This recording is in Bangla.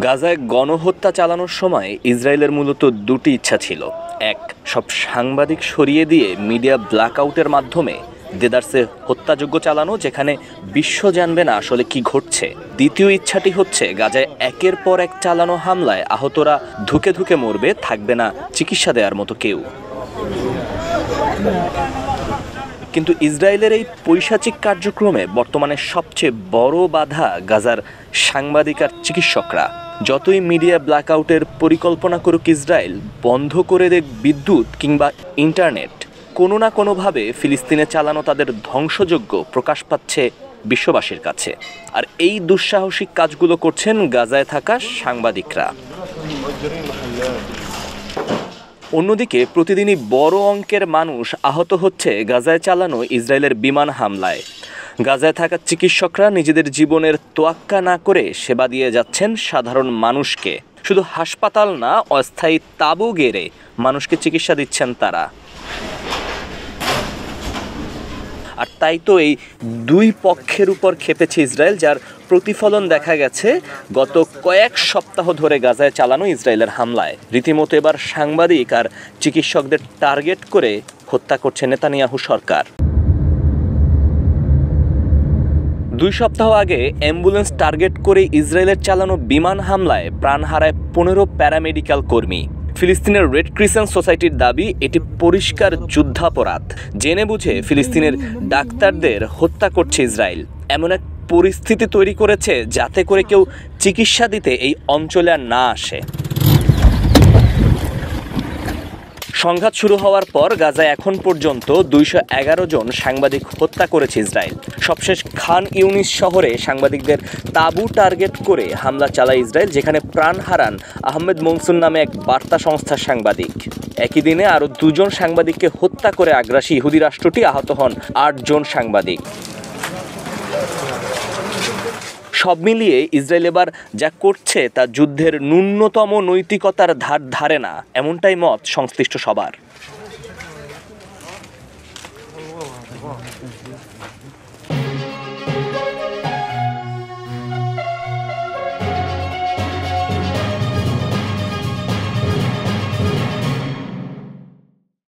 গাজায় গণহত্যা চালানোর সময় ইসরায়েলের মূলত দুটি ইচ্ছা ছিল। এক, সব সাংবাদিক সরিয়ে দিয়ে মিডিয়া ব্ল্যাকআউটের মাধ্যমে দেদারসে হত্যাযজ্ঞ চালানো, যেখানে বিশ্ব জানবে না আসলে কি ঘটছে। দ্বিতীয় ইচ্ছাটি হচ্ছে গাজায় একের পর এক চালানো হামলায় আহতরা ধুকে ধুকে মরবে, থাকবে না চিকিৎসা দেওয়ার মতো কেউ। কিন্তু ইসরায়েলের এই পৈশাচিক কার্যক্রমে বর্তমানে সবচেয়ে বড় বাধা গাজার সাংবাদিক আর চিকিৎসকরা। যতই মিডিয়া ব্ল্যাকআউটের পরিকল্পনা করুক ইসরায়েল, বন্ধ করে দেখ বিদ্যুৎ কিংবা ইন্টারনেট, কোনো না কোনোভাবে ফিলিস্তিনে চালানো তাদের ধ্বংসযজ্ঞ প্রকাশ পাচ্ছে বিশ্ববাসীর কাছে। আর এই দুঃসাহসিক কাজগুলো করছেন গাজায় থাকা সাংবাদিকরা। অন্যদিকে প্রতিদিনই বড় অঙ্কের মানুষ আহত হচ্ছে গাজায় চালানো ইসরায়েলের বিমান হামলায়। গাজায় থাকা চিকিৎসকরা নিজেদের জীবনের তোয়াক্কা না করে সেবা দিয়ে যাচ্ছেন সাধারণ মানুষকে। শুধু হাসপাতাল না, অস্থায়ী তাঁবু গেড়ে মানুষকে চিকিৎসা দিচ্ছেন তারা। আর তাই তো এই দুই পক্ষের উপর খেপেছে ইসরায়েল, যার প্রতিফলন দেখা গেছে গত কয়েক সপ্তাহ ধরে গাজায় চালানো ইসরায়েলের হামলায়। রীতিমতো এবার সাংবাদিক আর চিকিৎসকদের টার্গেট করে হত্যা করছে নেতানিয়াহু সরকার। 2 সপ্তাহ আগে অ্যাম্বুলেন্স টার্গেট করে ইসরায়েলের চালানো বিমান হামলায় প্রাণ হারায় 15 প্যারামেডিক্যাল কর্মী। ফিলিস্তিনের রেড ক্রিসেন্ট সোসাইটির দাবি, এটি পরিষ্কার যুদ্ধাপরাধ। জেনে বুঝে ফিলিস্তিনের ডাক্তারদের হত্যা করছে ইসরায়েল। এমন এক পরিস্থিতি তৈরি করেছে যাতে করে কেউ চিকিৎসা দিতে এই অঞ্চলে আর না আসে। সংঘাত শুরু হওয়ার পর গাজায় এখন পর্যন্ত 211 জন সাংবাদিক হত্যা করেছে ইসরায়েল। সবশেষ খান ইউনিস শহরে সাংবাদিকদের তাঁবু টার্গেট করে হামলা চালায় ইসরায়েল, যেখানে প্রাণ হারান আহমেদ মনসুর নামে এক বার্তা সংস্থার সাংবাদিক। একই দিনে আরও 2 জন সাংবাদিককে হত্যা করে আগ্রাসী ইহুদি রাষ্ট্রটি, আহত হন 8 জন সাংবাদিক। সব মিলিয়ে ইসরায়েল এবার যা করছে তা যুদ্ধের ন্যূনতম নৈতিকতার ধার ধারে না, এমনটাই মত সংশ্লিষ্ট সবার।